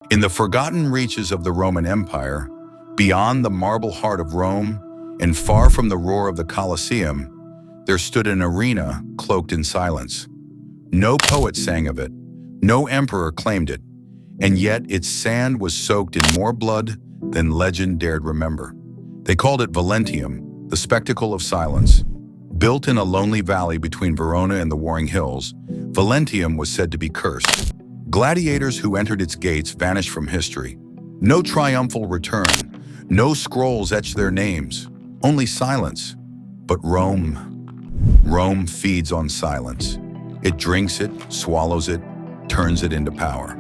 In the forgotten reaches of the Roman Empire, beyond the marble heart of Rome, and far from the roar of the Colosseum, there stood an arena cloaked in silence. No poet sang of it, no emperor claimed it, and yet its sand was soaked in more blood than legend dared remember. They called it Valentium, the spectacle of silence. Built in a lonely valley between Verona and the Warring Hills, Valentium was said to be cursed. Gladiators who entered its gates vanished from history. No triumphal return, no scrolls etched their names, only silence. But Rome feeds on silence. It drinks it, swallows it, turns it into power.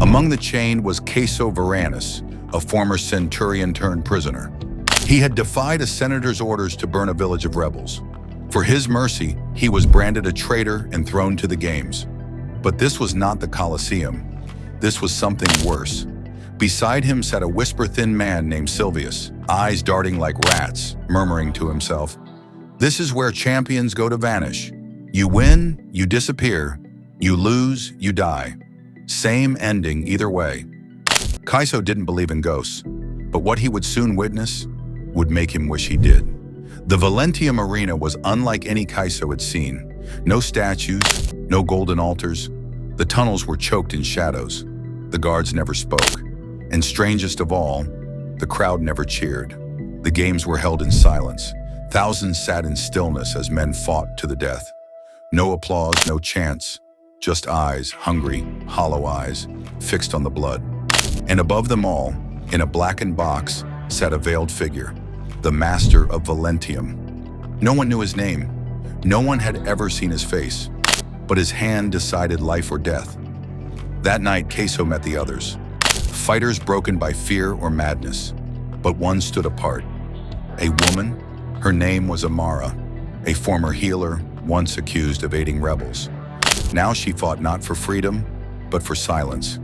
Among the chained was Caeso Varanus, a former centurion turned prisoner. He had defied a senator's orders to burn a village of rebels. For his mercy, he was branded a traitor and thrown to the games. But this was not the Colosseum. This was something worse. Beside him sat a whisper-thin man named Silvius, eyes darting like rats, murmuring to himself, "This is where champions go to vanish. You win, you disappear. You lose, you die. Same ending either way." Caeso didn't believe in ghosts, but what he would soon witness would make him wish he did. The Valentium arena was unlike any Caeso had seen. No statues, no golden altars. The tunnels were choked in shadows. The guards never spoke. And strangest of all, the crowd never cheered. The games were held in silence. Thousands sat in stillness as men fought to the death. No applause, no chants, just eyes, hungry, hollow eyes, fixed on the blood. And above them all, in a blackened box, sat a veiled figure, the master of Valentium. No one knew his name. No one had ever seen his face, but his hand decided life or death. That night, Caeso met the others, fighters broken by fear or madness, but one stood apart. A woman, her name was Amara, a former healer, once accused of aiding rebels. Now she fought not for freedom, but for silence.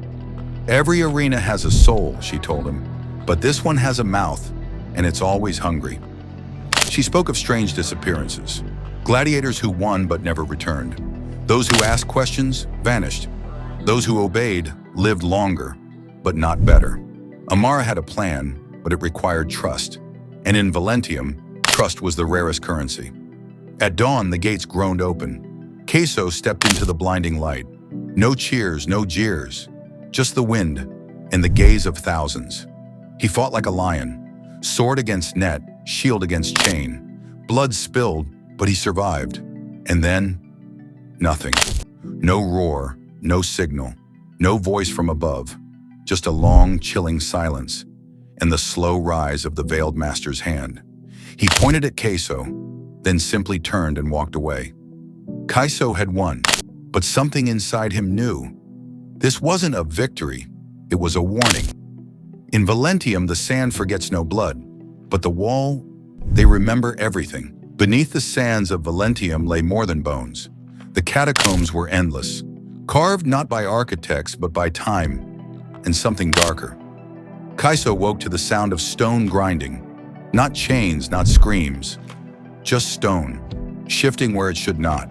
"Every arena has a soul," she told him, "but this one has a mouth, and it's always hungry." She spoke of strange disappearances, gladiators who won but never returned. Those who asked questions vanished. Those who obeyed lived longer, but not better. Amara had a plan, but it required trust. And in Valentium, trust was the rarest currency. At dawn, the gates groaned open. Caeso stepped into the blinding light. No cheers, no jeers, just the wind and the gaze of thousands. He fought like a lion, sword against net, shield against chain. Blood spilled, but he survived. And then, nothing. No roar, no signal, no voice from above. Just a long, chilling silence, and the slow rise of the veiled master's hand. He pointed at Caeso, then simply turned and walked away. Caeso had won, but something inside him knew. This wasn't a victory, it was a warning. In Valentium, the sand forgets no blood, but the wall, they remember everything. Beneath the sands of Valentium lay more than bones. The catacombs were endless, carved not by architects, but by time, and something darker. Caeso woke to the sound of stone grinding. Not chains, not screams, just stone, shifting where it should not.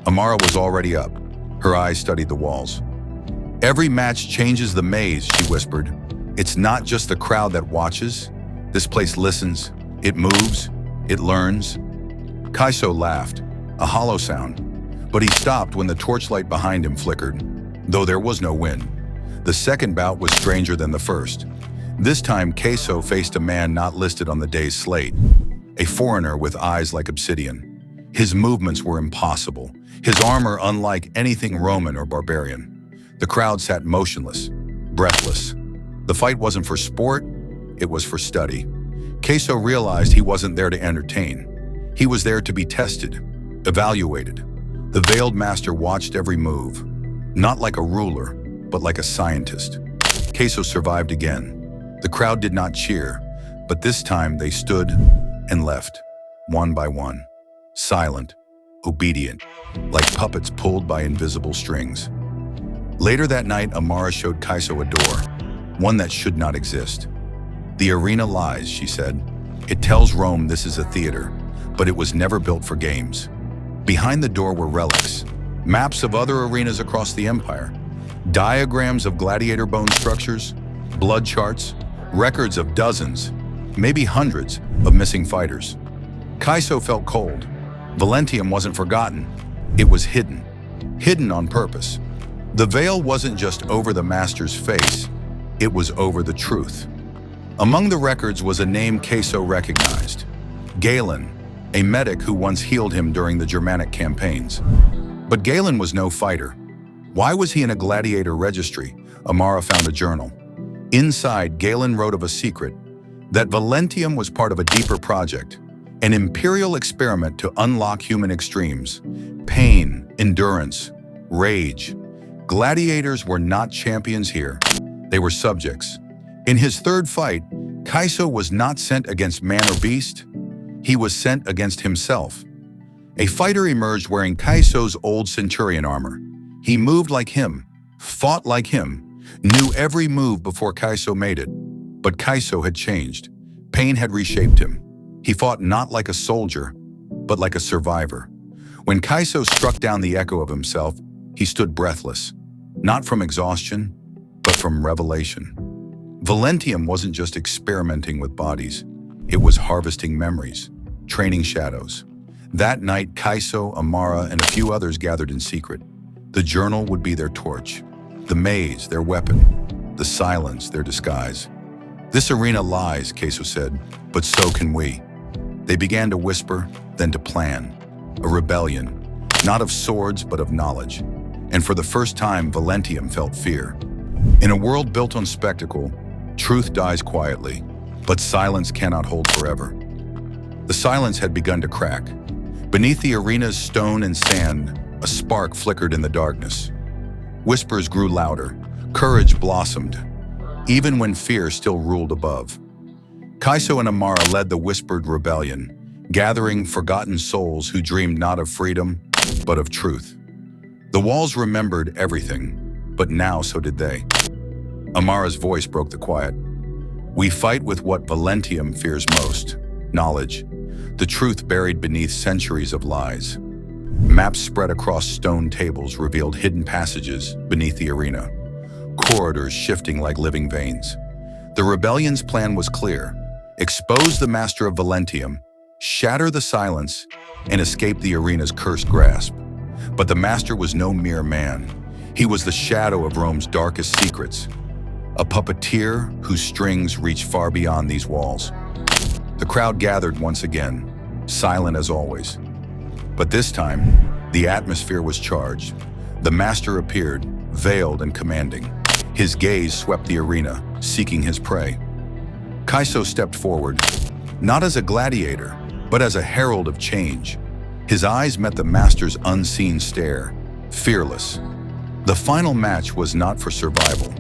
Amara was already up. Her eyes studied the walls. "Every match changes the maze," she whispered. "It's not just the crowd that watches. This place listens, it moves, it learns." Caeso laughed, a hollow sound, but he stopped when the torchlight behind him flickered, though there was no wind. The second bout was stranger than the first. This time, Caeso faced a man not listed on the day's slate, a foreigner with eyes like obsidian. His movements were impossible, his armor unlike anything Roman or barbarian. The crowd sat motionless, breathless. The fight wasn't for sport, it was for study. Caeso realized he wasn't there to entertain. He was there to be tested, evaluated. The veiled master watched every move, not like a ruler, but like a scientist. Caeso survived again. The crowd did not cheer, but this time they stood and left, one by one, silent, obedient, like puppets pulled by invisible strings. Later that night, Amara showed Caeso a door, one that should not exist. "The arena lies," she said. "It tells Rome this is a theater, but it was never built for games. Behind the door were relics, maps of other arenas across the empire, diagrams of gladiator bone structures, blood charts, records of dozens, maybe hundreds, of missing fighters. Kaiso felt cold. Valentium wasn't forgotten. It was hidden. Hidden on purpose. The veil wasn't just over the master's face, it was over the truth. Among the records was a name Kaiso recognized. Galen, a medic who once healed him during the Germanic campaigns. But Galen was no fighter. Why was he in a gladiator registry? Amara found a journal. Inside, Galen wrote of a secret, that Valentium was part of a deeper project, an imperial experiment to unlock human extremes, pain, endurance, rage. Gladiators were not champions here, they were subjects. In his third fight, Kaiso was not sent against man or beast, he was sent against himself. A fighter emerged wearing Kaiso's old centurion armor. He moved like him, fought like him, knew every move before Kaiso made it. But Kaiso had changed. Pain had reshaped him. He fought not like a soldier, but like a survivor. When Kaiso struck down the echo of himself, he stood breathless, not from exhaustion, but from revelation. Valentium wasn't just experimenting with bodies. It was harvesting memories, training shadows. That night, Kaiso, Amara, and a few others gathered in secret. The journal would be their torch, the maze their weapon, the silence their disguise. This arena lies, Kaiso said, but so can we. They began to whisper, then to plan. A rebellion, not of swords, but of knowledge. And for the first time, Valentium felt fear. In a world built on spectacle, truth dies quietly, but silence cannot hold forever. The silence had begun to crack. Beneath the arena's stone and sand, a spark flickered in the darkness. Whispers grew louder, courage blossomed, even when fear still ruled above. Kaiso and Amara led the whispered rebellion, gathering forgotten souls who dreamed not of freedom, but of truth. The walls remembered everything, but now so did they. Amara's voice broke the quiet. We fight with what Valentium fears most, knowledge, the truth buried beneath centuries of lies. Maps spread across stone tables revealed hidden passages beneath the arena, corridors shifting like living veins. The rebellion's plan was clear: expose the master of Valentium, shatter the silence, and escape the arena's cursed grasp. But the master was no mere man. He was the shadow of Rome's darkest secrets, a puppeteer whose strings reached far beyond these walls. The crowd gathered once again, silent as always. But this time, the atmosphere was charged. The master appeared, veiled and commanding. His gaze swept the arena, seeking his prey. Kaiso stepped forward, not as a gladiator, but as a herald of change. His eyes met the master's unseen stare, fearless. The final match was not for survival.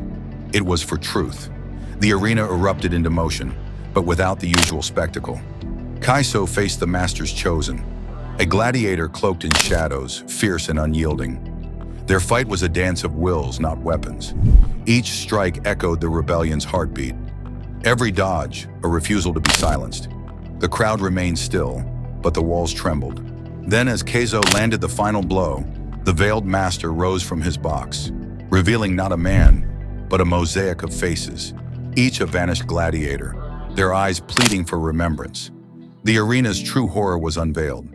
It was for truth. The arena erupted into motion, but without the usual spectacle. Kaiso faced the master's chosen, a gladiator cloaked in shadows, fierce and unyielding. Their fight was a dance of wills, not weapons. Each strike echoed the rebellion's heartbeat. Every dodge, a refusal to be silenced. The crowd remained still, but the walls trembled. Then, as Kaiso landed the final blow, the veiled master rose from his box, revealing not a man, but a mosaic of faces, each a vanished gladiator, their eyes pleading for remembrance. The arena's true horror was unveiled,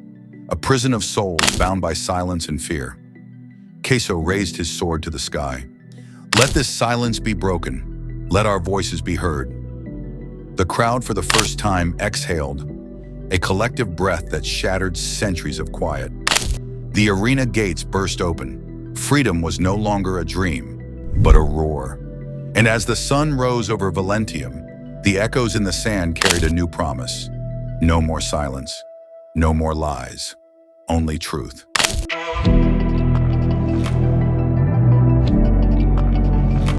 a prison of souls bound by silence and fear. Kaiso raised his sword to the sky. Let this silence be broken. Let our voices be heard. The crowd for the first time exhaled, a collective breath that shattered centuries of quiet. The arena gates burst open. Freedom was no longer a dream, but a roar. And as the sun rose over Valentium, the echoes in the sand carried a new promise. No more silence, no more lies, only truth.